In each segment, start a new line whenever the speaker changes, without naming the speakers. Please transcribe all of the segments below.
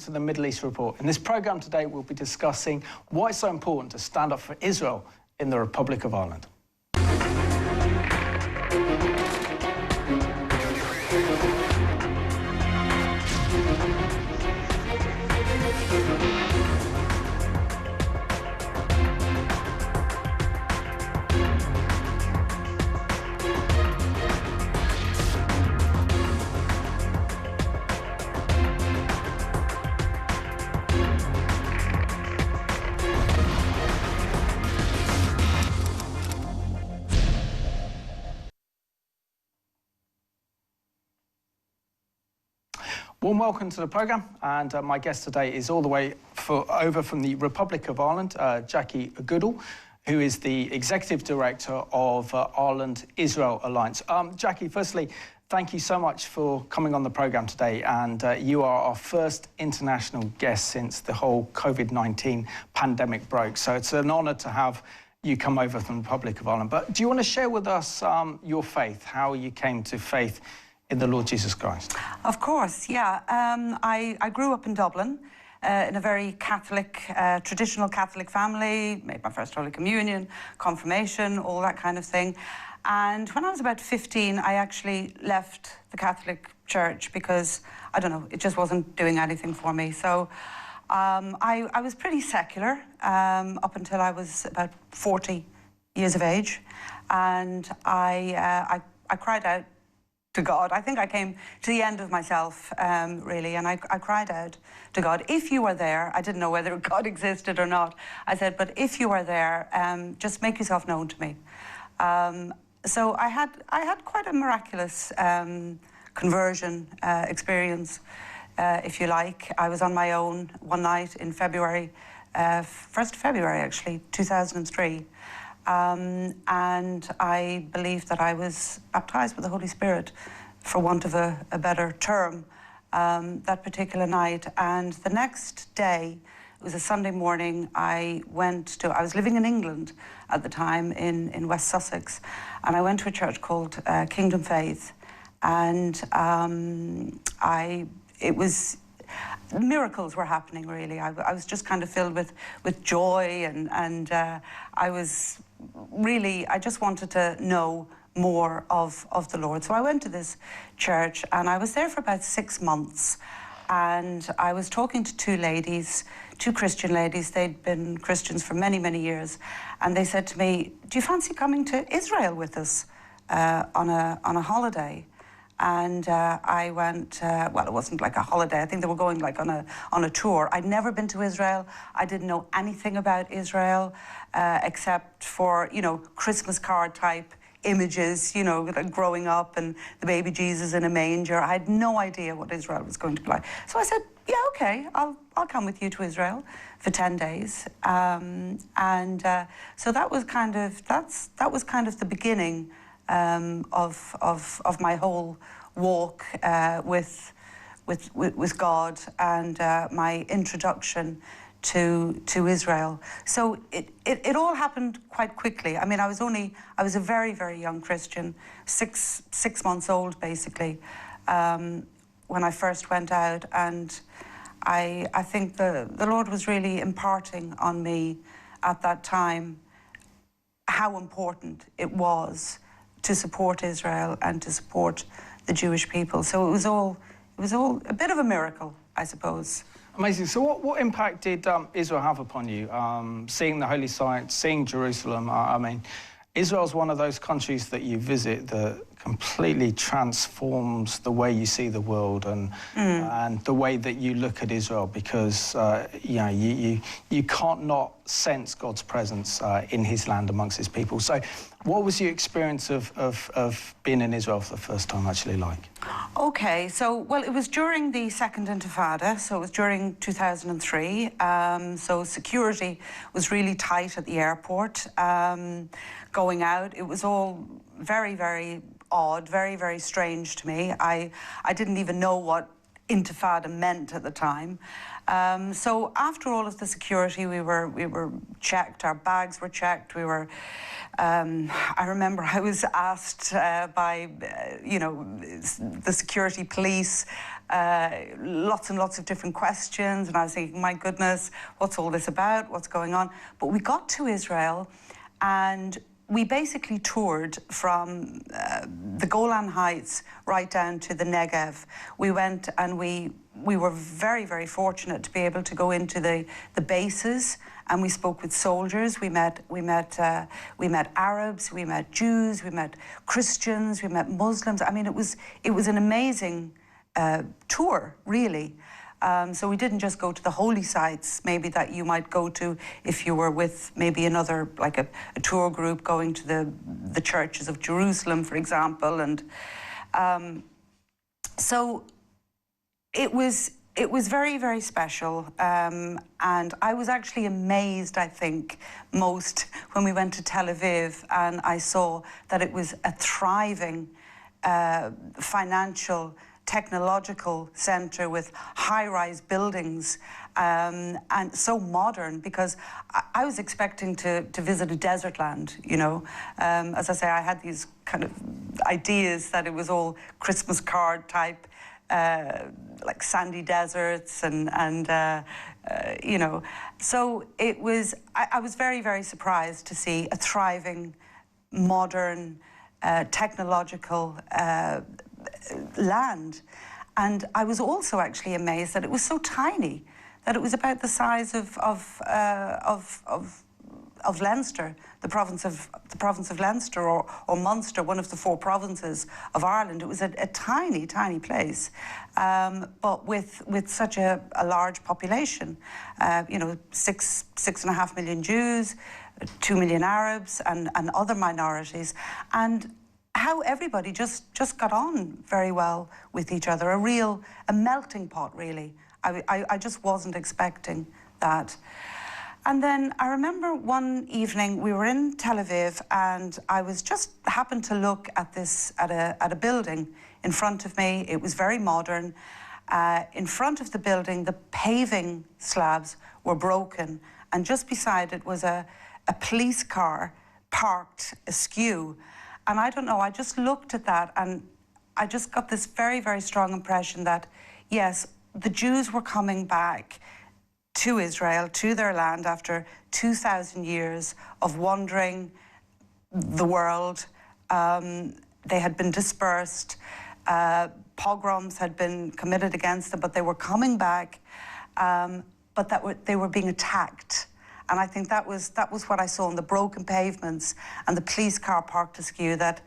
To the Middle East Report. In this programme today, we'll be discussing why it's so important to stand up for Israel in the Republic of Ireland. Warm welcome to the programme, and my guest today is all the way over from the Republic of Ireland, Jackie Goodall, who is the Executive Director of Ireland-Israel Alliance. Jackie, firstly, thank you so much for coming on the programme today, and you are our first international guest since the whole COVID-19 pandemic broke, so it's an honour to have you come over from the Republic of Ireland. But do you want to share with us your faith, how you came to faith in the Lord Jesus Christ?
Of course, yeah. I grew up in Dublin in a very Catholic, traditional Catholic family, made my first Holy Communion, confirmation, all that kind of thing. And when I was about 15, I actually left the Catholic Church because, I don't know, it just wasn't doing anything for me. So I was pretty secular up until I was about 40 years of age. And I cried out to God. I think I came to the end of myself, really, and I cried out to God, if you are there, I didn't know whether God existed or not. I said, but if you are there, just make yourself known to me. So I had quite a miraculous conversion experience, if you like. I was on my own one night in February, 1st February actually, 2003. And I believe that I was baptised with the Holy Spirit, for want of a better term, that particular night. And the next day, it was a Sunday morning, I was living in England at the time, in West Sussex, and I went to a church called Kingdom Faith. And miracles were happening, really. I was just kind of filled with joy, and I just wanted to know more of the Lord. So I went to this church, and I was there for about 6 months, and I was talking to two Christian ladies. They'd been Christians for many, many years, and they said to me, do you fancy coming to Israel with us on a holiday? And I went, well, it wasn't like a holiday. I think they were going like on a tour. I'd never been to Israel. I didn't know anything about Israel, except for, Christmas card type images, like growing up and the baby Jesus in a manger. I had no idea what Israel was going to be like. So I said, yeah, okay, I'll come with you to Israel for 10 days. So that was kind of the beginning of my whole walk with God, and my introduction to Israel. So it all happened quite quickly. I mean, I was a very, very young Christian, six months old basically, when I first went out, and I think the Lord was really imparting on me at that time how important it was to support Israel and to support the Jewish people. So it was all a bit of a miracle, I suppose.
Amazing. So what impact did Israel have upon you? Seeing the holy sites, seeing Jerusalem. I mean, Israel's one of those countries that you visit that completely transforms the way you see the world and the way that you look at Israel, because you can't not sense God's presence in his land amongst his people. So what was your experience of being in Israel for the first time actually like?
Okay, so, well, it was during the Second Intifada, so it was during 2003. So security was really tight at the airport. Going out, it was all very, very odd, very, very strange to me. I didn't even know what Intifada meant at the time. So after all of the security, we were checked, our bags were checked, we were, I remember I was asked by, the security police, lots and lots of different questions, and I was thinking, my goodness, what's all this about? What's going on? But we got to Israel, and we basically toured from the Golan Heights right down to the Negev. We went and we were very, very fortunate to be able to go into the bases, and we spoke with soldiers. We met Arabs, we met Jews, we met Christians, we met Muslims. I mean, it was an amazing tour, really. So we didn't just go to the holy sites, maybe that you might go to if you were with maybe another, like a tour group going to the churches of Jerusalem, for example. And so it was very, very special. And I was actually amazed, I think, most when we went to Tel Aviv and I saw that it was a thriving financial, technological centre with high-rise buildings and so modern, because I was expecting to visit a desert land, you know. As I say, I had these kind of ideas that it was all Christmas card type, like sandy deserts and you know. So it was, I was very, very surprised to see a thriving, modern, technological land. And I was also actually amazed that it was so tiny, that it was about the size of Leinster, the province of Leinster or Munster, one of the 4 provinces of Ireland. It was a tiny, tiny place, but with such a large population. You know, 6.5 million Jews, 2 million Arabs, and other minorities, and how everybody just got on very well with each other. A melting pot, really. I just wasn't expecting that. And then I remember one evening we were in Tel Aviv, and I was just happened to look at a building in front of me. It was very modern. In front of the building, the paving slabs were broken, and just beside it was a police car parked askew. And I don't know, I just looked at that and I just got this very, very strong impression that, yes, the Jews were coming back to Israel, to their land, after 2,000 years of wandering the world. They had been dispersed. Pogroms had been committed against them, but they were coming back, but they were being attacked. And I think that was what I saw in the broken pavements and the police car parked askew, that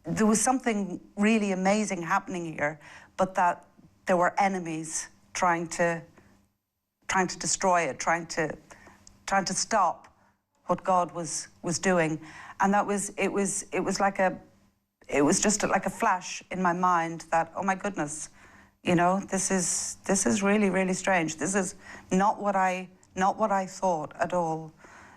there was something really amazing happening here, but that there were enemies trying to destroy it, trying to stop what God was doing. And it was just like a flash in my mind that, oh my goodness, you know, this is really, really strange. This is not what I thought at all.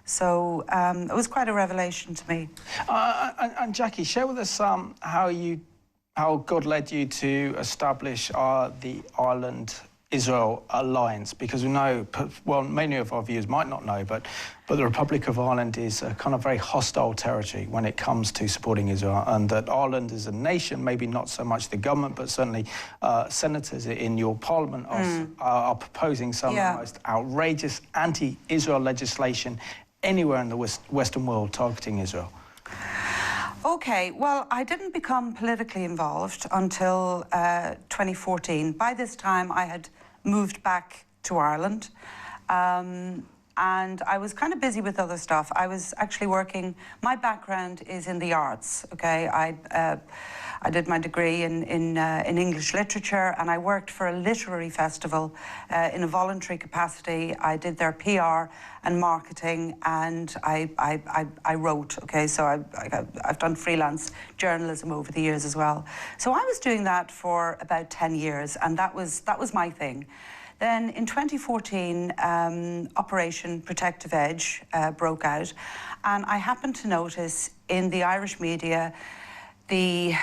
So it was quite a revelation to me.
And Jackie, share with us how God led you to establish the Ireland-Israel alliance, because we know, well, many of our viewers might not know, but the Republic of Ireland is a kind of very hostile territory when it comes to supporting Israel, and that Ireland as a nation, maybe not so much the government, but certainly senators in your parliament are proposing some of the most outrageous anti-Israel legislation anywhere in the Western world targeting Israel.
Okay, well, I didn't become politically involved until 2014. By this time, I had moved back to Ireland, and I was kind of busy with other stuff. I was actually working, my background is in the arts, okay? I did my degree in English literature, and I worked for a literary festival in a voluntary capacity. I did their PR and marketing, and I wrote, okay? So I've done freelance journalism over the years as well. So I was doing that for about 10 years, and that was my thing. Then in 2014, Operation Protective Edge broke out, and I happened to notice in the Irish media the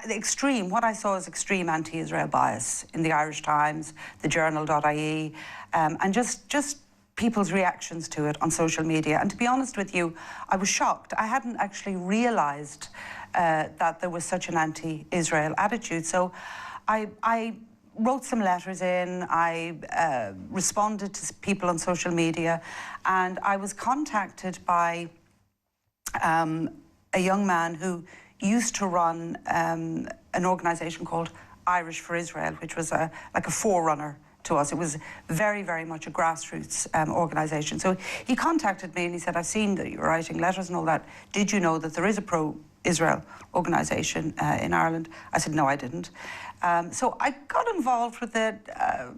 extreme, what I saw as extreme anti-Israel bias in the Irish Times, the Journal.ie, and just people's reactions to it on social media. And to be honest with you, I was shocked. I hadn't actually realised that there was such an anti-Israel attitude. So I wrote some letters in, I responded to people on social media, and I was contacted by a young man who used to run an organisation called Irish for Israel, which was like a forerunner to us. It was very, very much a grassroots organisation. So he contacted me and he said, I've seen that you're writing letters and all that. Did you know that there is a pro-Israel organisation in Ireland? I said, no, I didn't. So I got involved with it,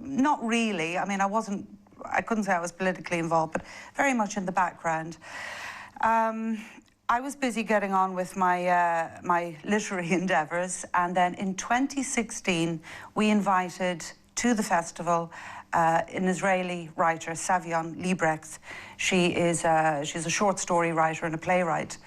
not really. I mean, I couldn't say I was politically involved, but very much in the background. I was busy getting on with my my literary endeavours, and then in 2016 we invited to the festival an Israeli writer, Savion Liebrecht. She's a short story writer and a playwright,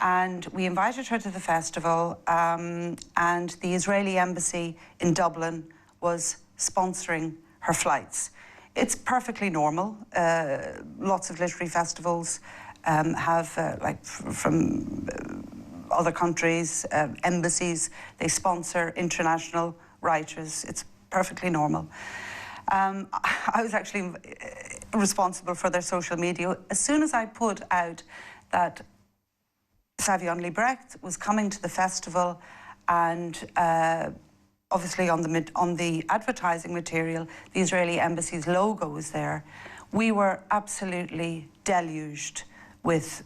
and we invited her to the festival, and the Israeli embassy in Dublin was sponsoring her flights. It's perfectly normal. Lots of literary festivals have, like from other countries, embassies, they sponsor international writers. It's perfectly normal. I was actually responsible for their social media. As soon as I put out that Savion Liebrecht was coming to the festival, and obviously on the advertising material, the Israeli embassy's logo was there, we were absolutely deluged with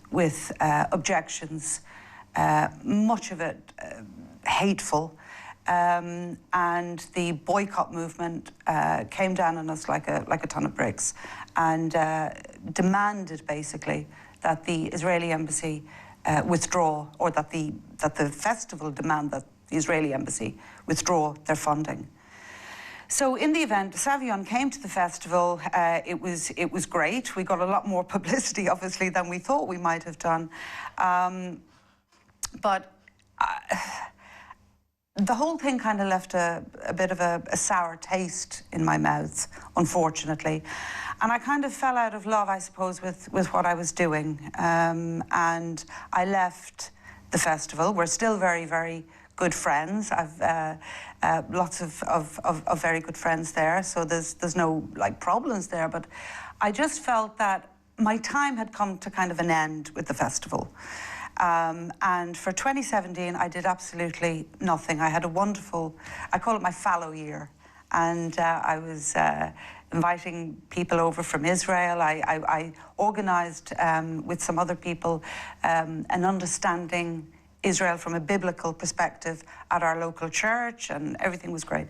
objections, much of it hateful, and the boycott movement came down on us like a ton of bricks, and demanded basically that the Israeli embassy withdraw, or that the festival demand that the Israeli embassy withdraw their funding. So in the event, Savion came to the festival. It was great. We got a lot more publicity, obviously, than we thought we might have done. But the whole thing kind of left a bit of a sour taste in my mouth, unfortunately. And I kind of fell out of love, I suppose, with what I was doing. And I left the festival. We're still very, very good friends. I've lots of very good friends there, so there's no like problems there. But I just felt that my time had come to kind of an end with the festival. And for 2017, I did absolutely nothing. I had a wonderful, I call it my fallow year, and I was inviting people over from Israel. I organised with some other people an understanding Israel from a biblical perspective at our local church, and everything was great.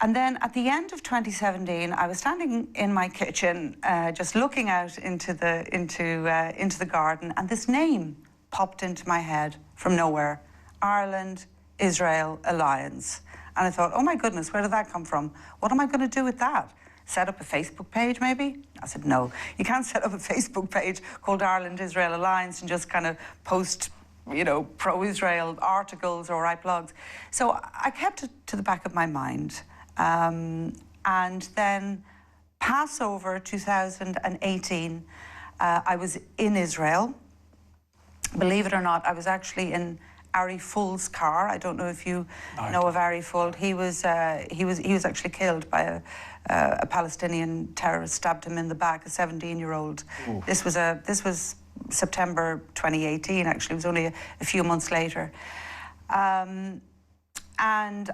And then at the end of 2017, I was standing in my kitchen, just looking out into the garden, and this name popped into my head from nowhere: Ireland Israel Alliance. And I thought, oh my goodness, where did that come from? What am I going to do with that? Set up a Facebook page, maybe? I said, no, you can't set up a Facebook page called Ireland Israel Alliance and just kind of post, you know, pro-Israel articles or write blogs. So I kept it to the back of my mind. And then Passover 2018, I was in Israel. Believe it or not, I was actually in Ari Ful's car. I don't know if you know of Ari Ful. He was actually killed by a Palestinian terrorist, stabbed him in the back, a 17-year-old. This was September 2018, actually. It was only a few months later. And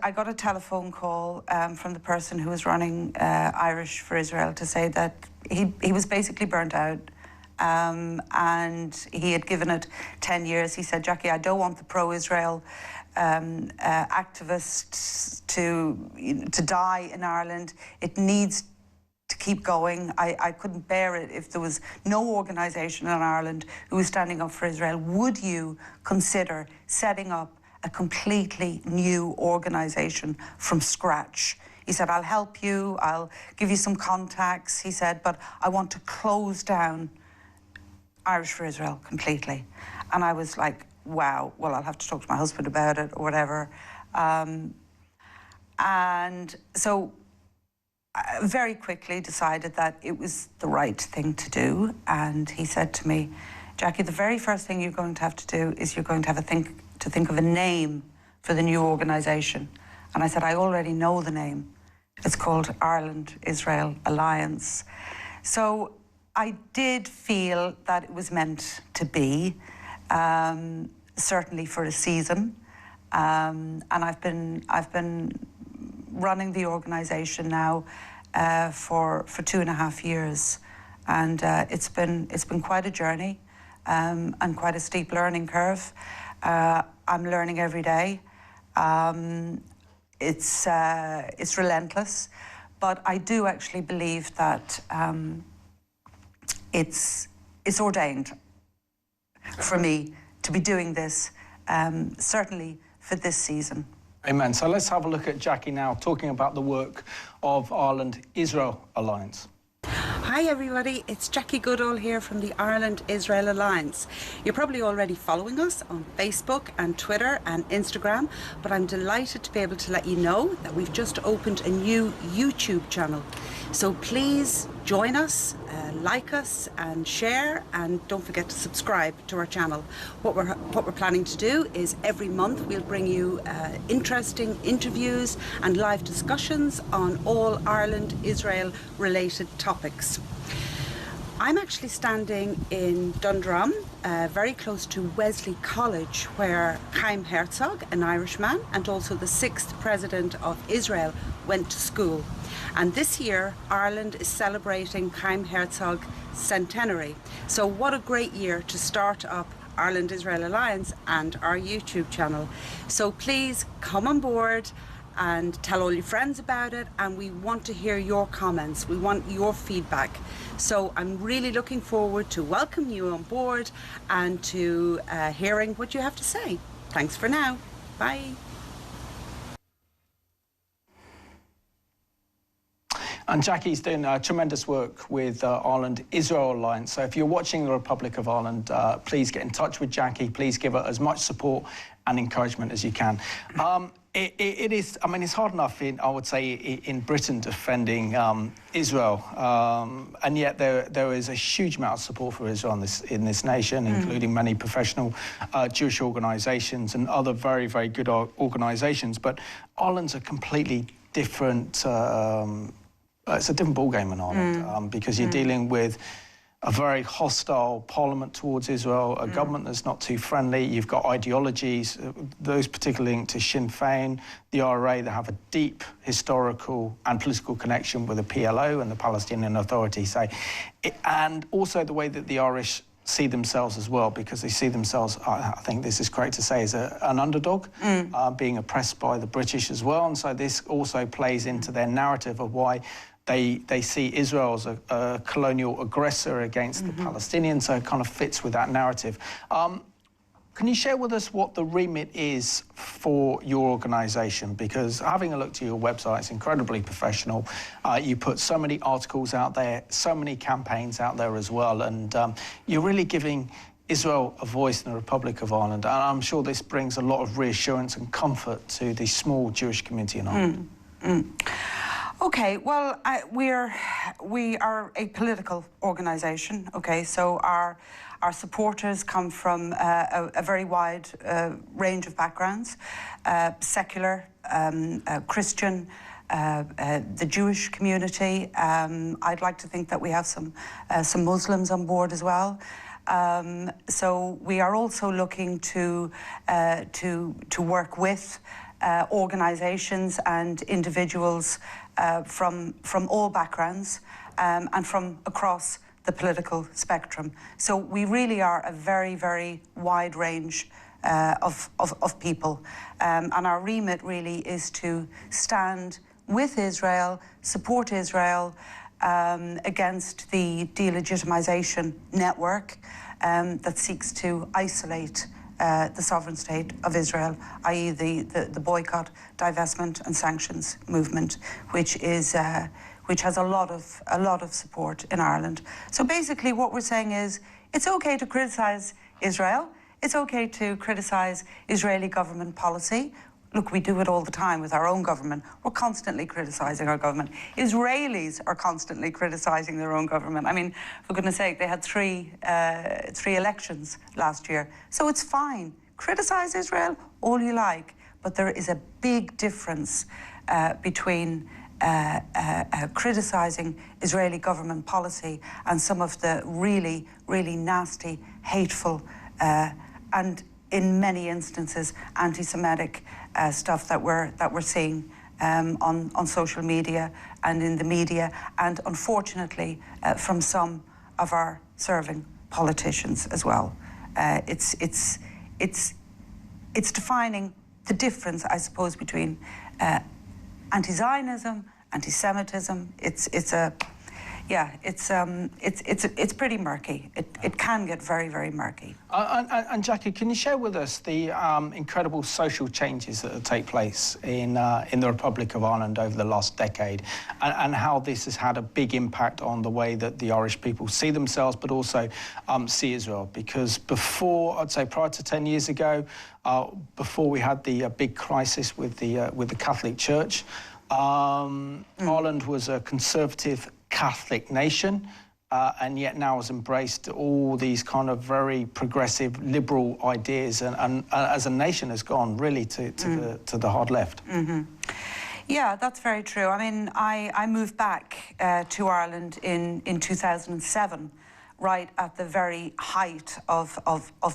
I got a telephone call from the person who was running Irish for Israel to say that he was basically burnt out. And he had given it 10 years. He said, Jackie, I don't want the pro-Israel activists to die in Ireland. It needs to keep going. I couldn't bear it if there was no organisation in Ireland who was standing up for Israel. Would you consider setting up a completely new organisation from scratch? He said, I'll help you, I'll give you some contacts. He said, but I want to close down Irish for Israel completely. And I was like, wow, well, I'll have to talk to my husband about it or whatever. And so I very quickly decided that it was the right thing to do. And he said to me, Jackie, the very first thing you're going to have to do is you're going to have to think of a name for the new organisation. And I said, I already know the name. It's called Ireland-Israel Alliance. So I did feel that it was meant to be, certainly for a season. And I've been running the organisation now for 2.5 years, and it's been quite a journey and quite a steep learning curve. I'm learning every day. It's relentless, but I do actually believe that it's ordained for me to be doing this, certainly for this season.
Amen. So let's have a look at Jackie now, talking about the work of Ireland-Israel Alliance.
Hi everybody, it's Jackie Goodall here from the Ireland-Israel Alliance. You're probably already following us on Facebook and Twitter and Instagram, but I'm delighted to be able to let you know that we've just opened a new YouTube channel. So please join us, like us and share, and don't forget to subscribe to our channel. What we're planning to do is every month we'll bring you interesting interviews and live discussions on all Ireland-Israel related topics. I'm actually standing in Dundrum, very close to Wesley College, where Chaim Herzog, an Irishman, and also the 6th President of Israel, went to school. And this year, Ireland is celebrating Chaim Herzog's centenary. So what a great year to start up Ireland-Israel Alliance and our YouTube channel. So please come on board and tell all your friends about it, and we want to hear your comments. We want your feedback. So I'm really looking forward to welcoming you on board and to hearing what you have to say. Thanks for now. Bye.
And Jackie's doing tremendous work with Ireland-Israel Alliance. So if you're watching the Republic of Ireland, please get in touch with Jackie. Please give her as much support and encouragement as you can. It is, I mean, it's hard enough, I would say, in Britain defending Israel. And yet there is a huge amount of support for Israel in this nation, including many professional Jewish organisations and other very, very good organisations. But Ireland's a completely different... it's a different ballgame in Ireland because you're dealing with a very hostile parliament towards Israel, a government that's not too friendly. You've got ideologies, those particularly linked to Sinn Féin, the IRA, that have a deep historical and political connection with the PLO and the Palestinian Authority. And also the way that the Irish see themselves as well, because they see themselves, I think this is correct to say, as an underdog, being oppressed by the British as well. And so this also plays into their narrative of why they see Israel as a colonial aggressor against the Palestinians, so it kind of fits with that narrative. Can you share with us what the remit is for your organisation? Because having a look to your website, it's incredibly professional. You put so many articles out there, so many campaigns out there as well, and you're really giving Israel a voice in the Republic of Ireland. And I'm sure this brings a lot of reassurance and comfort to the small Jewish community in Ireland.
Okay, well, we are a political organisation. Okay, so our supporters come from a very wide range of backgrounds: secular, Christian, the Jewish community. I'd like to think that we have some Muslims on board as well. So we are also looking to work with organisations and individuals from all backgrounds and from across the political spectrum. So we really are a very, very wide range of people. And our remit really is to stand with Israel, support Israel against the delegitimization network that seeks to isolate the sovereign state of Israel, i.e. the boycott, divestment and sanctions movement, which has a lot of support in Ireland. So basically what we're saying is it's okay to criticise Israel, it's okay to criticise Israeli government policy. Look, we do it all the time with our own government. We're constantly criticising our government. Israelis are constantly criticising their own government. I mean, for goodness sake, they had three elections last year. So it's fine. Criticise Israel all you like. but there is a big difference between criticising Israeli government policy and some of the really, really nasty, hateful, and in many instances anti-Semitic stuff that we're seeing on social media and in the media, and unfortunately from some of our serving politicians as well. It's defining the difference, I suppose, between anti-Zionism, anti-Semitism. It's pretty murky. It can get very, very murky.
And Jackie, can you share with us the incredible social changes that have taken place in the Republic of Ireland over the last decade, and how this has had a big impact on the way that the Irish people see themselves, but also see Israel? Because before, I'd say prior to 10 years ago, before we had the big crisis with the Catholic Church, Ireland was a conservative Catholic nation, and yet now has embraced all these kind of very progressive liberal ideas, and as a nation has gone really to the hard left.
Mm-hmm. Yeah, that's very true. I mean, I moved back to Ireland in 2007, right at the very height of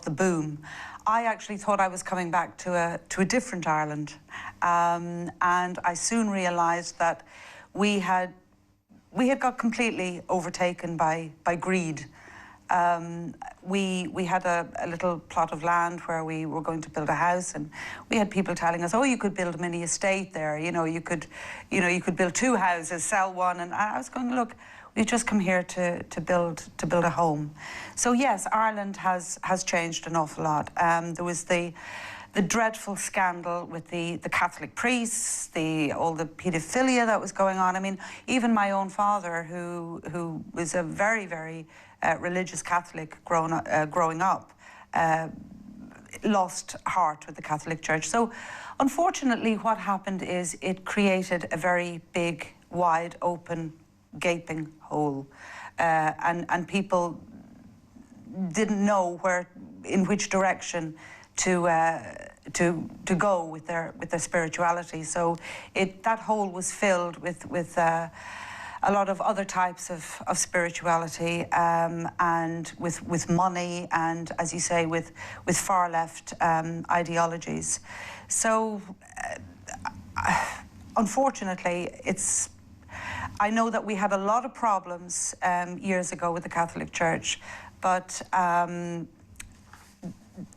the boom. I actually thought I was coming back to a different Ireland, and I soon realised that we had got completely overtaken by greed. We had a little plot of land where we were going to build a house, and we had people telling us, "Oh, you could build a mini estate there. You could build 2 houses, sell one." And I was going, "Look, we've just come here to build a home." So yes, Ireland has changed an awful lot. There was the dreadful scandal with the Catholic priests, all the paedophilia that was going on. I mean, even my own father, who was a very, very religious Catholic growing up, lost heart with the Catholic Church. So unfortunately, what happened is it created a very big, wide open, gaping hole, and people didn't know in which direction to go with their spirituality. So that hole was filled with a lot of other types of spirituality, and with money, and, as you say, with far left ideologies. So unfortunately, I know that we had a lot of problems years ago with the Catholic Church, but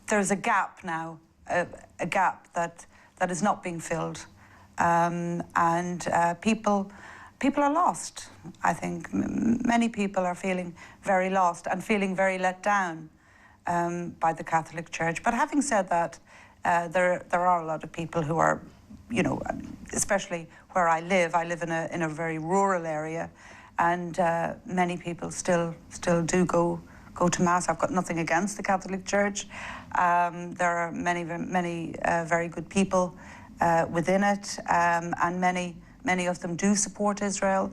there's a gap now, a gap that is not being filled, and people are lost. I think many people are feeling very lost and feeling very let down by the Catholic Church. But having said that, there are a lot of people who are, especially where I live in a very rural area, and many people still do go to Mass. I've got nothing against the Catholic Church. There are many very good people within it, and many of them do support Israel.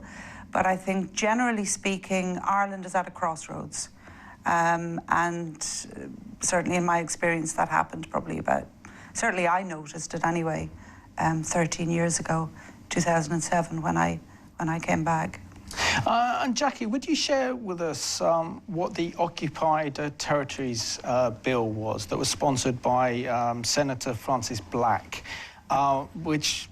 But I think, generally speaking, Ireland is at a crossroads. And certainly in my experience, that happened certainly I noticed it anyway, 13 years ago, 2007, when I came back.
And Jackie, would you share with us what the Occupied Territories bill was that was sponsored by Senator Francis Black, which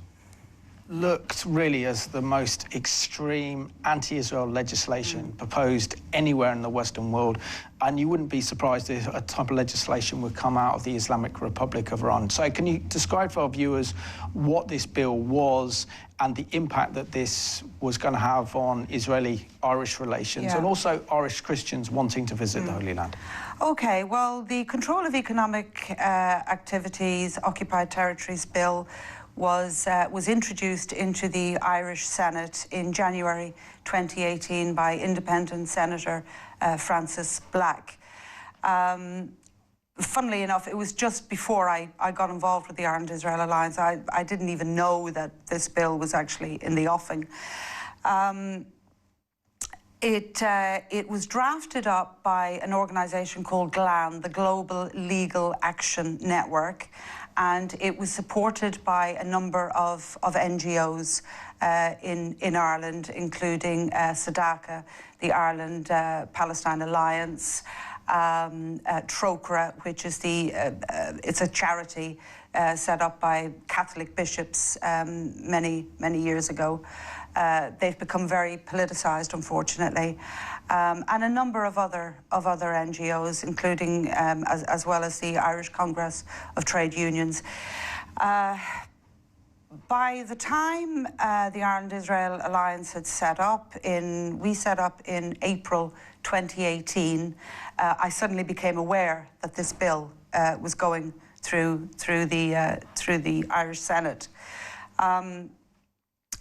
looked really as the most extreme anti-Israel legislation proposed anywhere in the Western world, and you wouldn't be surprised if a type of legislation would come out of the Islamic Republic of Iran. So can you describe for our viewers what this bill was and the impact that this was going to have on Israeli-Irish relations, and also Irish Christians wanting to visit the Holy Land?
Okay, well, the Control of Economic Activities, Occupied Territories Bill was introduced into the Irish Senate in January 2018 by independent Senator Francis Black. Funnily enough, it was just before I got involved with the Ireland-Israel Alliance. I didn't even know that this bill was actually in the offing. It was drafted up by an organisation called GLAN, the Global Legal Action Network, and it was supported by a number of NGOs in Ireland, including SADACA, the Ireland Palestine Alliance, TROCRA, which is it's a charity set up by Catholic bishops many years ago. They've become very politicised, unfortunately, and a number of other NGOs, including as well as the Irish Congress of Trade Unions. By the time the Ireland-Israel Alliance had we set up in April 2018, I suddenly became aware that this bill was going through the Irish Senate.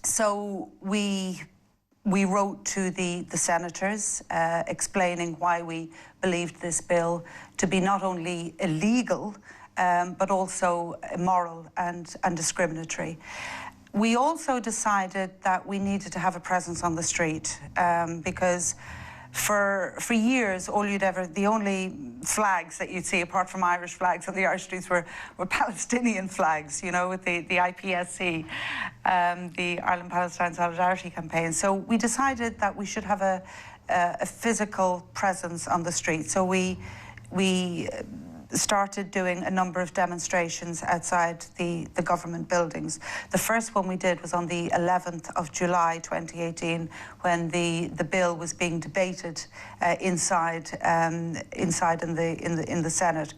So we wrote to the senators explaining why we believed this bill to be not only illegal but also immoral and discriminatory. We also decided that we needed to have a presence on the street because for years, the only flags that you'd see, apart from Irish flags on the Irish streets, were Palestinian flags, you know, with the IPSC, the Ireland Palestine Solidarity Campaign. So we decided that we should have a physical presence on the street. So we started doing a number of demonstrations outside the government buildings. The first one we did was on the 11th of July 2018, when the bill was being debated inside in the Senate.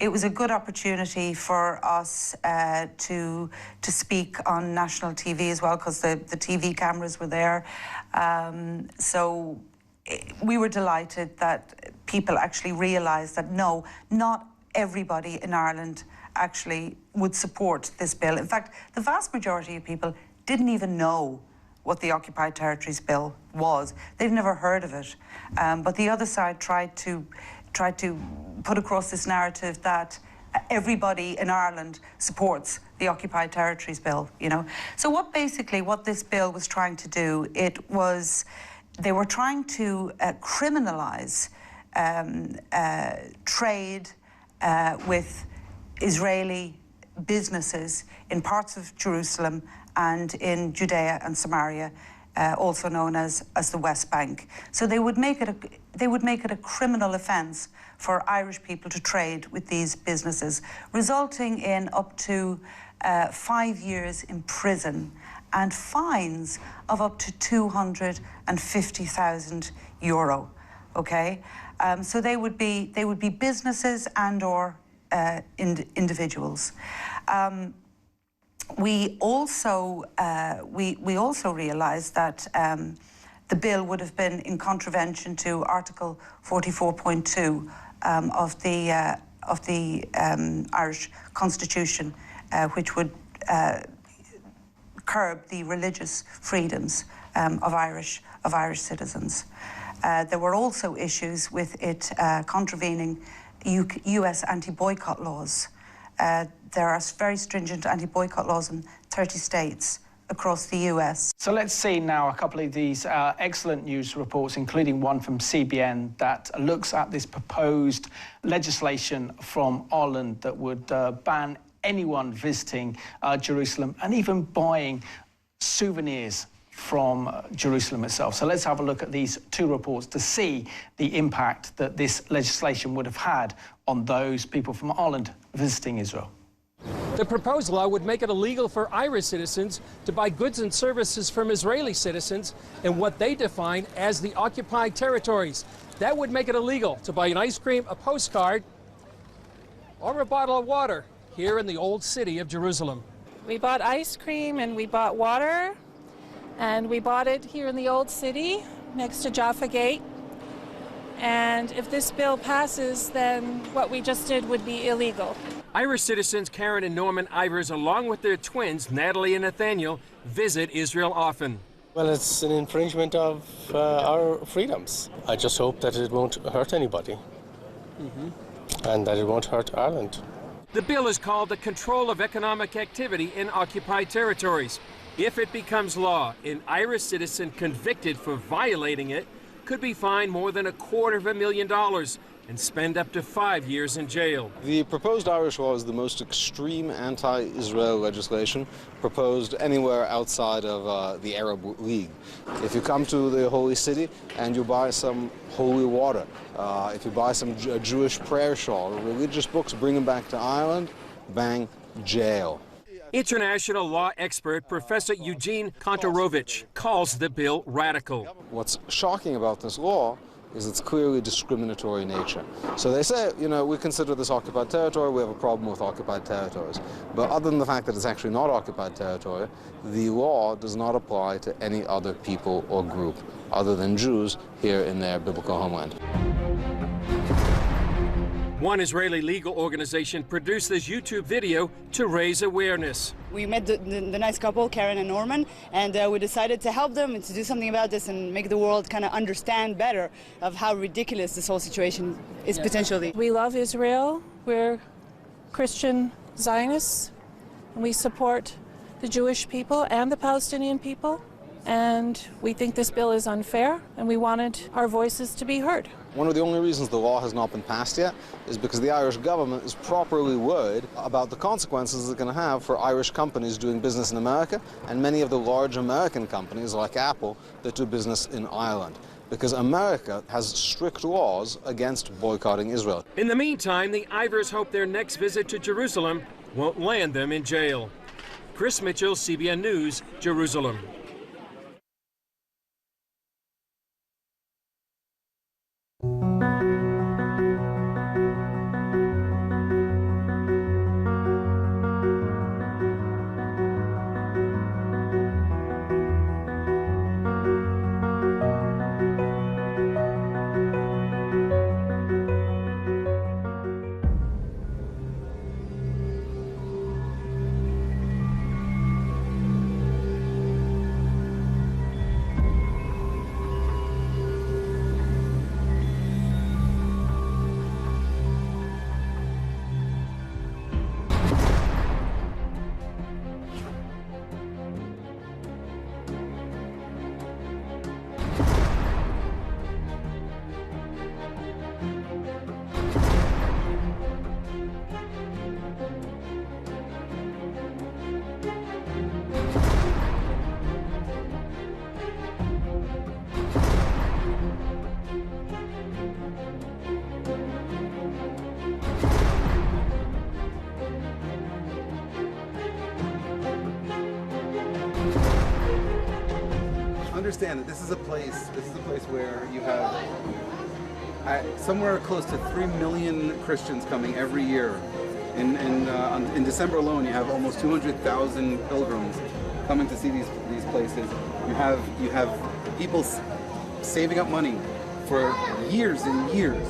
It was a good opportunity for us to speak on national TV as well, because the TV cameras were there. So we were delighted that people actually realised that no, not everybody in Ireland actually would support this bill. In fact, the vast majority of people didn't even know what the Occupied Territories Bill was. They've never heard of it. But the other side tried to put across this narrative that everybody in Ireland supports the Occupied Territories Bill, you know. So what this bill was trying to do, they were trying to criminalise trade with Israeli businesses in parts of Jerusalem and in Judea and Samaria, also known as the West Bank. So they would make it a criminal offence for Irish people to trade with these businesses, resulting in up to 5 years in prison and fines of up to €250,000. Okay. So they would be businesses and/or individuals. We also realised that the bill would have been in contravention to Article 44.2 of the Irish Constitution, which would curb the religious freedoms of Irish citizens. There were also issues with it contravening US anti-boycott laws. There are very stringent anti-boycott laws in 30 states across the US.
So let's see now a couple of these excellent news reports, including one from CBN that looks at this proposed legislation from Ireland that would ban anyone visiting Jerusalem and even buying souvenirs from Jerusalem itself. So let's have a look at these two reports to see the impact that this legislation would have had on those people from Ireland visiting Israel.
The proposed law would make it illegal for Irish citizens to buy goods and services from Israeli citizens in what they define as the occupied territories. That would make it illegal to buy an ice cream, a postcard, or a bottle of water here in the old city of Jerusalem.
We bought ice cream and we bought water, and we bought it here in the old city next to Jaffa Gate. And if this bill passes, then what we just did would be illegal.
Irish citizens Karen and Norman Ivers, along with their twins, Natalie and Nathaniel, visit Israel often.
Well, it's an infringement of our freedoms. I just hope that it won't hurt anybody and that it won't hurt Ireland.
The bill is called the Control of Economic Activity in Occupied Territories. If it becomes law, an Irish citizen convicted for violating it could be fined more than $250,000 and spend up to 5 years in jail.
The proposed Irish law is the most extreme anti-Israel legislation proposed anywhere outside of the Arab League. If you come to the Holy City and you buy some holy water, if you buy some Jewish prayer shawl or religious books, bring them back to Ireland, bang, jail.
International law expert Professor Eugene Kontorovich calls the bill radical.
What's shocking about this law is its clearly discriminatory nature. So they say, you know, we consider this occupied territory, we have a problem with occupied territories. But other than the fact that it's actually not occupied territory, the law does not apply to any other people or group other than Jews here in their biblical homeland.
One Israeli legal organization produced this YouTube video to raise awareness.
We met the nice couple, Karen and Norman, and we decided to help them and to do something about this and make the world kind of understand better of how ridiculous this whole situation is potentially.
We love Israel. We're Christian Zionists, and we support the Jewish people and the Palestinian people. And we think this bill is unfair, and we wanted our voices to be heard.
One of the only reasons the law has not been passed yet is because the Irish government is properly worried about the consequences it's going to have for Irish companies doing business in America and many of the large American companies like Apple that do business in Ireland. Because America has strict laws against boycotting Israel.
In the meantime, the Ivors hope their next visit to Jerusalem won't land them in jail. Chris Mitchell, CBN News, Jerusalem.
Understand that this is a place where you have somewhere close to 3 million Christians coming every year. In December alone, you have almost 200,000 pilgrims coming to see these places. You have people saving up money for years and years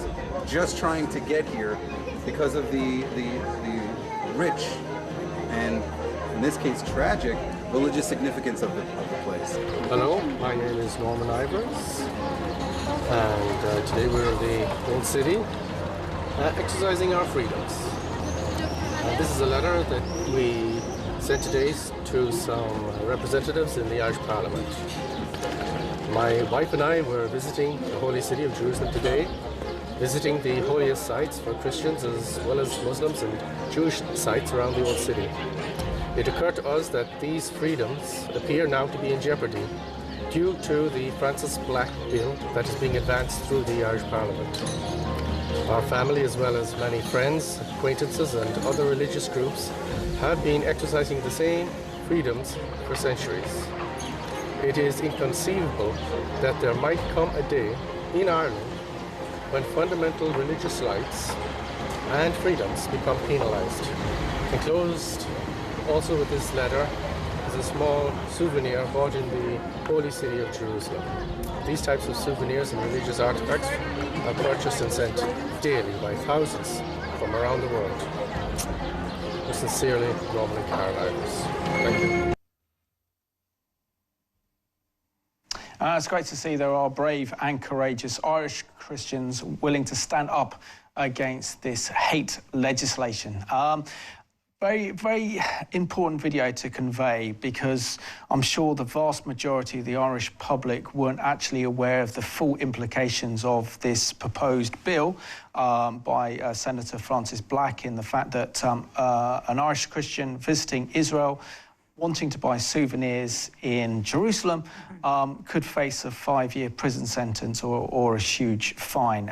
just trying to get here because of the rich and, in this case, tragic religious significance of the place.
Hello, my name is Norman Ivors, and today we're in the Old City, exercising our freedoms. This is a letter that we sent today to some representatives in the Irish Parliament. My wife and I were visiting the Holy City of Jerusalem today, visiting the holiest sites for Christians as well as Muslims and Jewish sites around the Old City. It occurred to us that these freedoms appear now to be in jeopardy due to the Francis Black bill that is being advanced through the Irish Parliament. Our family, as well as many friends, acquaintances and other religious groups, have been exercising the same freedoms for centuries. It is inconceivable that there might come a day in Ireland when fundamental religious rights and freedoms become penalized. Enclosed also with this letter is a small souvenir bought in the Holy City of Jerusalem. These types of souvenirs and religious artifacts are purchased and sent daily by thousands from around the world. Sincerely, Norman and Karen Ivors. Thank you.
It's great to see there are brave and courageous Irish Christians willing to stand up against this hate legislation. Very, very important video to convey, because I'm sure the vast majority of the Irish public weren't actually aware of the full implications of this proposed bill by Senator Francis Black, in the fact that an Irish Christian visiting Israel wanting to buy souvenirs in Jerusalem could face a 5-year prison sentence or a huge fine.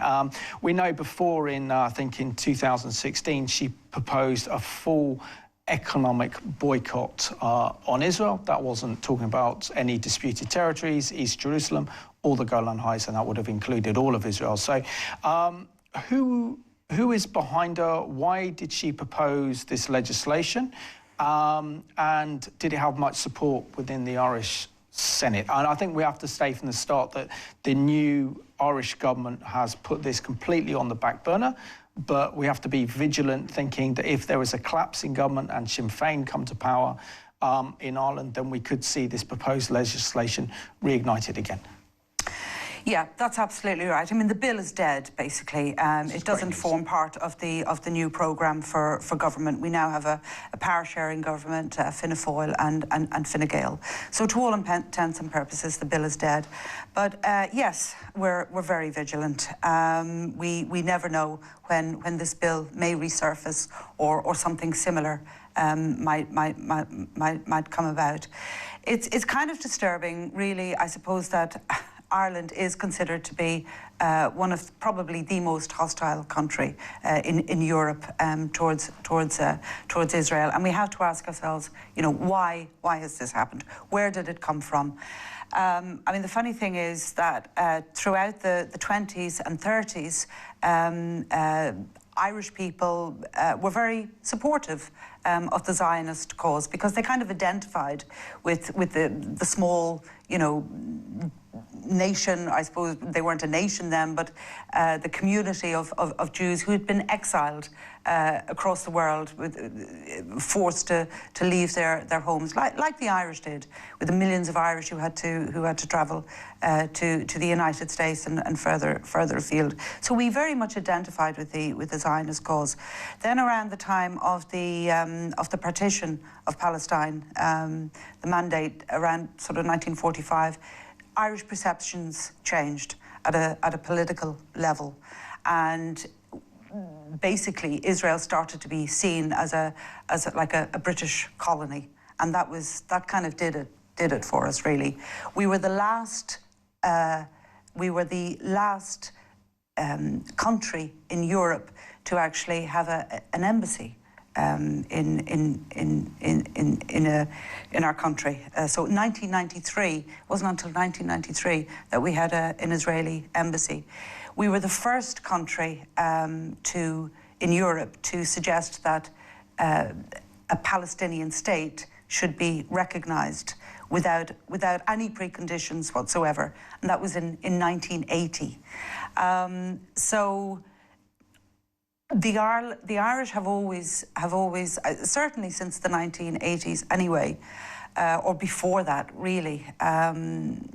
We know before, I think in 2016, she proposed a full economic boycott on Israel. That wasn't talking about any disputed territories, East Jerusalem, or the Golan Heights, and that would have included all of Israel. So who is behind her? Why did she propose this legislation? And did it have much support within the Irish Senate? And I think we have to say from the start that the new Irish government has put this completely on the back burner, but we have to be vigilant, thinking that if there is a collapse in government and Sinn Féin come to power in Ireland, then we could see this proposed legislation reignited again.
Yeah, that's absolutely right. I mean, the bill is dead, basically. It doesn't form part of the new programme for government. We now have a power-sharing government, Fianna Fáil and Fine Gael. So to all intents and purposes, the bill is dead. But yes, we're very vigilant. We never know when this bill may resurface or something similar might come about. It's kind of disturbing, really, I suppose, that Ireland is considered to be one of probably the most hostile country in Europe towards Israel, and we have to ask ourselves, you know, why has this happened? Where did it come from? I mean, the funny thing is that throughout the 20s and 30s, Irish people were very supportive of the Zionist cause, because they kind of identified with the small, you know, nation. I suppose they weren't a nation then, but the community of Jews who had been exiled across the world, forced to leave their homes, like the Irish did, with the millions of Irish who had to travel to the United States and further afield. So we very much identified with the Zionist cause. Then, around the time of the partition of Palestine, the mandate around sort of 1945, Irish perceptions changed at a political level, and basically Israel started to be seen as like a British colony, and that kind of did it for us, really. We were the last country in Europe to actually have an embassy in our country. So 1993, wasn't until 1993 that we had an Israeli embassy. We were the first country in Europe to suggest that a Palestinian state should be recognised without any preconditions whatsoever, and that was in 1980. So the Irish have always, certainly since the 1980s anyway, or before that, really,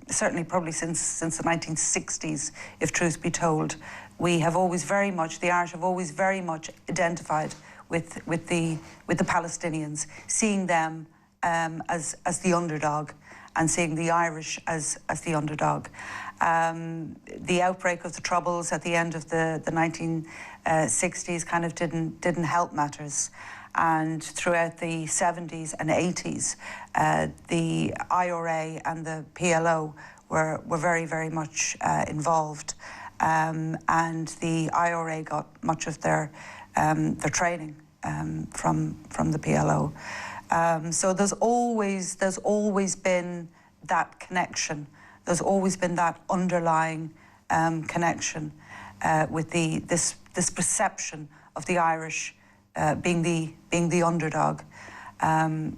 certainly probably since the 1960s, if truth be told, the Irish have always very much identified with the Palestinians, seeing them as the underdog, and seeing the Irish as the underdog. The outbreak of the Troubles at the end of the 1960s kind of didn't help matters. And throughout the 70s and 80s, the IRA and the PLO were very, very much involved. And the IRA got much of their training from the PLO. So there's always been that connection. There's always been that underlying connection with this perception of the Irish being the underdog, and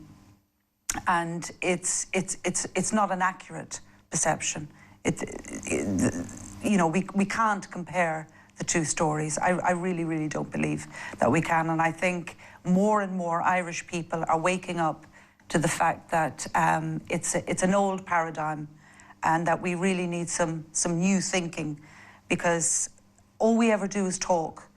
it's not an accurate perception. You know, we can't compare the two stories. I really don't believe that we can, and I think more and more Irish people are waking up to the fact that it's an old paradigm, and that we really need some new thinking, because all we ever do is talk.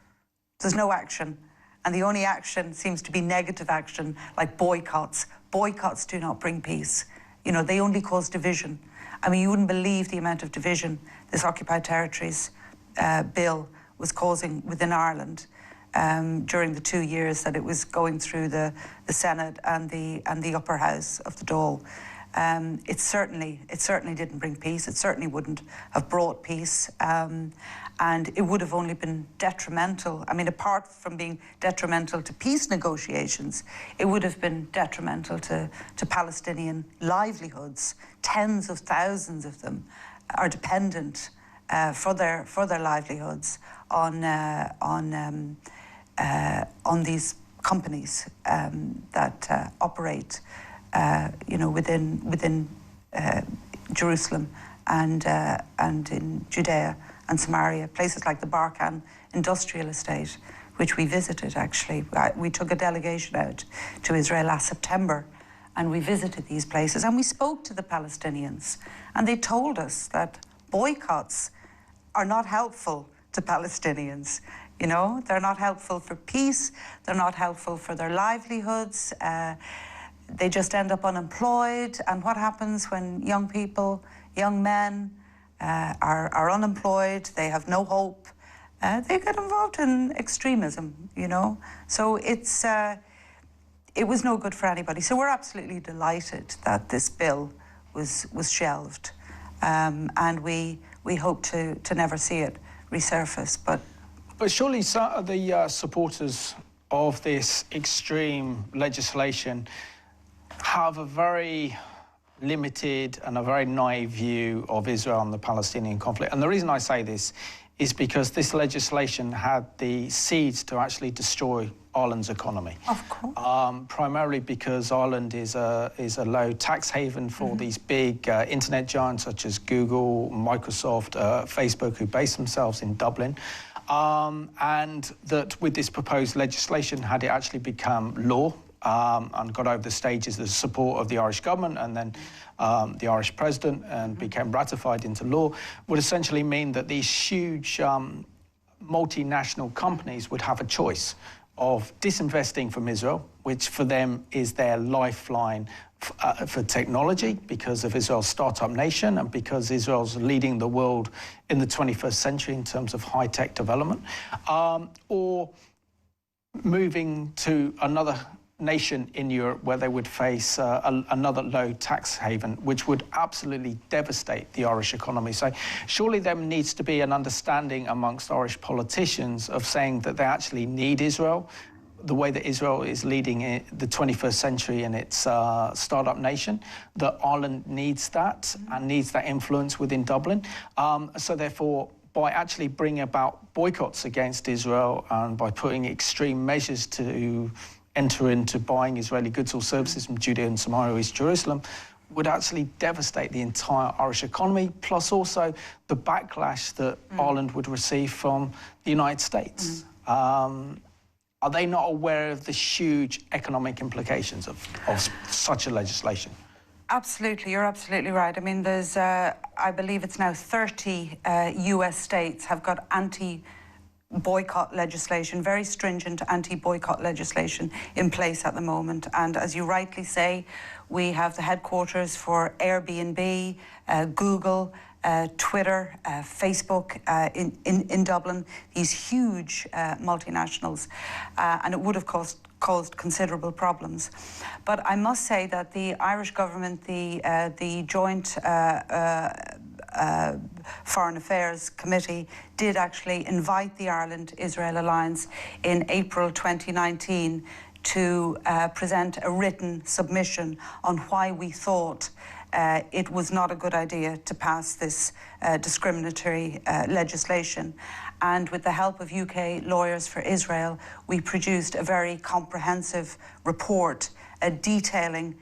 There's no action. and the only action seems to be negative action, like boycotts. Boycotts do not bring peace. You know, they only cause division. I mean, you wouldn't believe the amount of division this Occupied Territories bill was causing within Ireland during the 2 years that it was going through the Senate and the upper house of the Dáil. It certainly didn't bring peace. It certainly wouldn't have brought peace, and it would have only been detrimental. I mean, apart from being detrimental to peace negotiations, it would have been detrimental to Palestinian livelihoods. Tens of thousands of them are dependent for their livelihoods on these companies that operate, you know, within Jerusalem and in Judea and Samaria, places like the Barkan Industrial Estate, which we visited actually. We took a delegation out to Israel last September, and we visited these places, and we spoke to the Palestinians, and they told us that boycotts are not helpful to Palestinians. You know, they're not helpful for peace, they're not helpful for their livelihoods, they just end up unemployed. And what happens when young people, young men, are unemployed, they have no hope, they get involved in extremism, you know. So it was no good for anybody. So we're absolutely delighted that this bill was shelved, and we hope to never see it resurface.
But surely some of the supporters of this extreme legislation have a very limited and a very naive view of Israel and the Palestinian conflict. And the reason I say this is because this legislation had the seeds to actually destroy Ireland's economy.
Of course.
Primarily because Ireland is a low tax haven for these big internet giants such as Google, Microsoft, Facebook, who base themselves in Dublin. And that with this proposed legislation, had it actually become law, and got over the stages of the support of the Irish government and then the Irish president and became ratified into law, would essentially mean that these huge multinational companies would have a choice of disinvesting from Israel, which for them is their lifeline for technology, because of Israel's startup nation and because Israel's leading the world in the 21st century in terms of high-tech development, or moving to another nation in Europe where they would face another low tax haven, which would absolutely devastate the Irish economy. So surely there needs to be an understanding amongst Irish politicians of saying that they actually need Israel, the way that Israel is leading the 21st century in its startup nation, that Ireland needs that and needs that influence within Dublin. So therefore, by actually bringing about boycotts against Israel and by putting extreme measures to enter into buying Israeli goods or services from Judea and Samaria, East Jerusalem, would actually devastate the entire Irish economy, plus also the backlash that Ireland would receive from the United States. Are they not aware of the huge economic implications of such a legislation?
Absolutely, you're absolutely right. I mean, there's, I believe it's now 30 US states have got anti-boycott legislation, very stringent anti-boycott legislation in place at the moment. And as you rightly say, we have the headquarters for Airbnb, Google, Twitter, Facebook in Dublin, these huge multinationals, and it would have caused considerable problems. But I must say that the Irish government, the joint Foreign Affairs Committee did actually invite the Ireland-Israel Alliance in April 2019 to present a written submission on why we thought it was not a good idea to pass this discriminatory legislation. And with the help of UK Lawyers for Israel, we produced a very comprehensive report detailing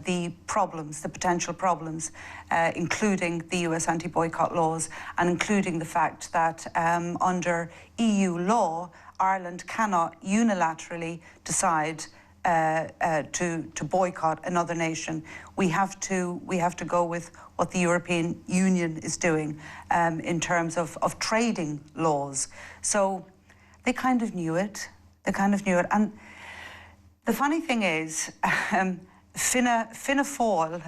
the problems, the potential problems, including the US anti-boycott laws and including the fact that under EU law, Ireland cannot unilaterally decide to boycott another nation. We have to go with what the European Union is doing in terms of trading laws. So they kind of knew it. They kind of knew it. And the funny thing is, Fianna Fáil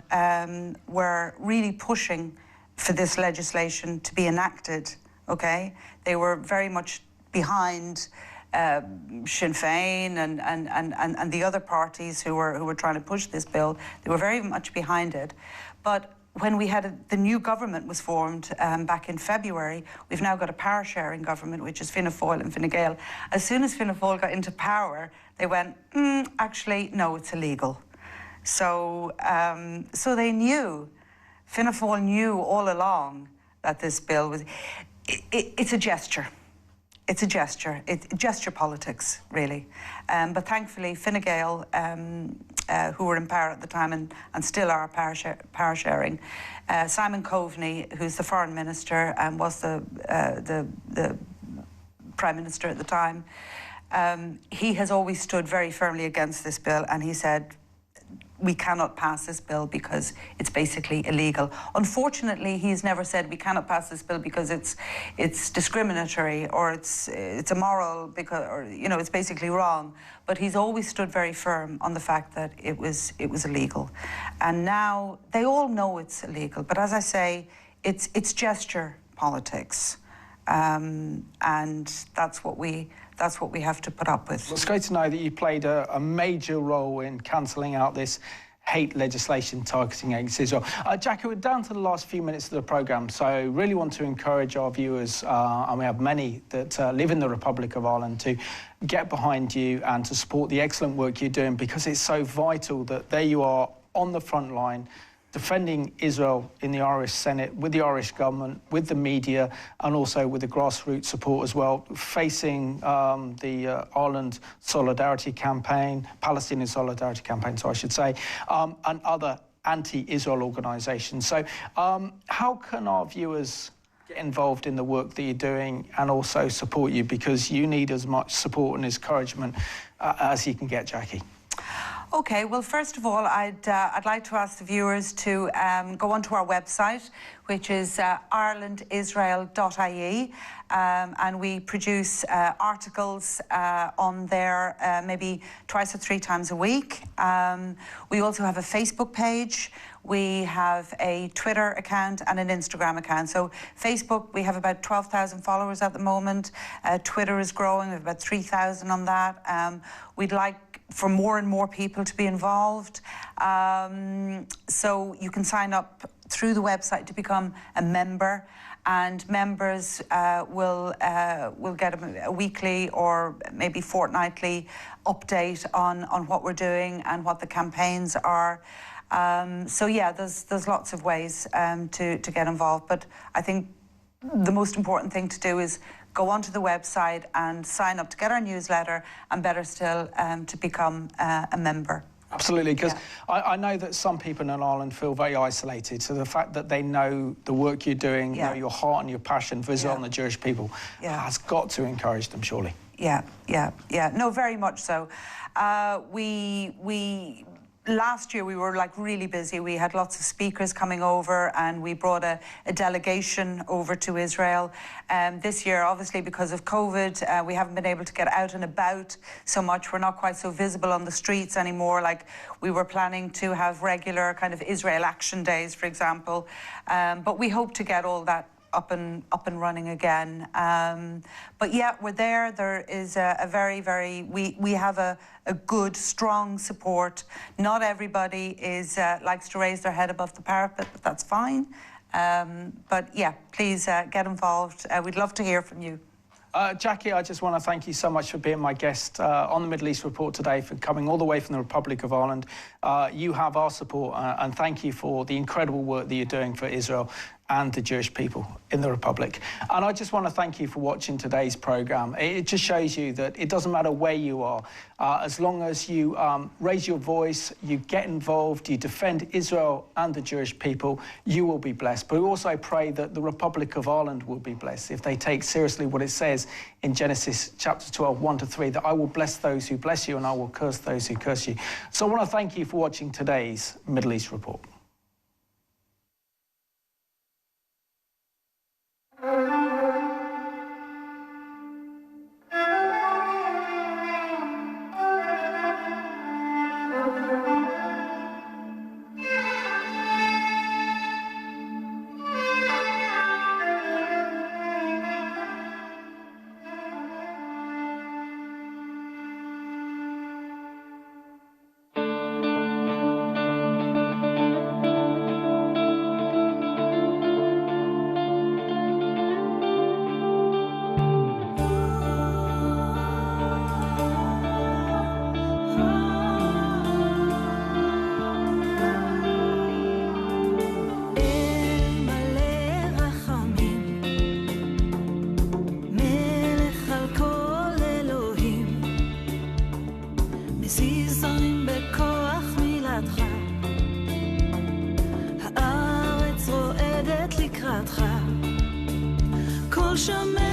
were really pushing for this legislation to be enacted, okay? They were very much behind Sinn Féin and the other parties who were trying to push this bill. They were very much behind it. But when we had the new government was formed back in February, we've now got a power-sharing government, which is Fianna Fáil and Fine Gael. As soon as Fianna Fáil got into power, they went, actually, no, it's illegal. So, so they knew, Fianna Fáil knew all along that this bill was, it's a gesture. It's a gesture. It's gesture politics, really. But thankfully, Fine Gael, who were in power at the time and still are power sharing, Simon Coveney, who's the foreign minister and was the prime minister at the time, he has always stood very firmly against this bill, and he said, we cannot pass this bill because it's basically illegal. Unfortunately, he's never said we cannot pass this bill because it's discriminatory or it's immoral because, or you know, it's basically wrong. But he's always stood very firm on the fact that it was illegal. And now they all know it's illegal. But as I say, it's gesture politics, and that's what we have to put up with.
Well, it's great to know that you played a major role in cancelling out this hate legislation targeting against Israel. Jackie, we're down to the last few minutes of the programme, so really want to encourage our viewers, and we have many that live in the Republic of Ireland, to get behind you and to support the excellent work you're doing, because it's so vital that there you are on the front line, defending Israel in the Irish Senate, with the Irish government, with the media, and also with the grassroots support as well, facing the Ireland Solidarity Campaign, Palestinian Solidarity Campaign, so I should say, and other anti-Israel organisations. So how can our viewers get involved in the work that you're doing and also support you? Because you need as much support and encouragement as you can get, Jackie.
Okay, well, first of all, I'd like to ask the viewers to go onto our website, which is irelandisrael.ie, and we produce articles on there maybe twice or three times a week. We also have a Facebook page. We have a Twitter account and an Instagram account. So Facebook, we have about 12,000 followers at the moment. Twitter is growing, we have about 3,000 on that. We'd like for more and more people to be involved. So you can sign up through the website to become a member, and members will get a weekly or maybe fortnightly update on what we're doing and what the campaigns are. So yeah, there's lots of ways to get involved, but I think the most important thing to do is go onto the website and sign up to get our newsletter, and better still, to become a member.
Absolutely, because I know that some people in Ireland feel very isolated, so the fact that they know the work you're doing, know your heart and your passion for Israel and the Jewish people, has got to encourage them, surely.
Yeah. No, very much so. Last year we were really busy. We had lots of speakers coming over, and we brought a delegation over to Israel. This year, obviously, because of COVID, we haven't been able to get out and about so much. We're not quite so visible on the streets anymore. Like we were planning to have regular kind of Israel Action Days, for example. But we hope to get all that up and running again. But yeah, we're there. There is a very, we have a good, strong support. Not everybody likes to raise their head above the parapet, but that's fine. But yeah, please get involved. We'd love to hear from you.
Jackie, I just want to thank you so much for being my guest on the Middle East Report today, for coming all the way from the Republic of Ireland. You have our support, and thank you for the incredible work that you're doing for Israel and the Jewish people in the Republic. And I just want to thank you for watching today's programme. It just shows you that it doesn't matter where you are, as long as you raise your voice, you get involved, you defend Israel and the Jewish people, you will be blessed. But we also pray that the Republic of Ireland will be blessed if they take seriously what it says in Genesis chapter 12, 1-3, that I will bless those who bless you and I will curse those who curse you. So I want to thank you for watching today's Middle East Report.
social media.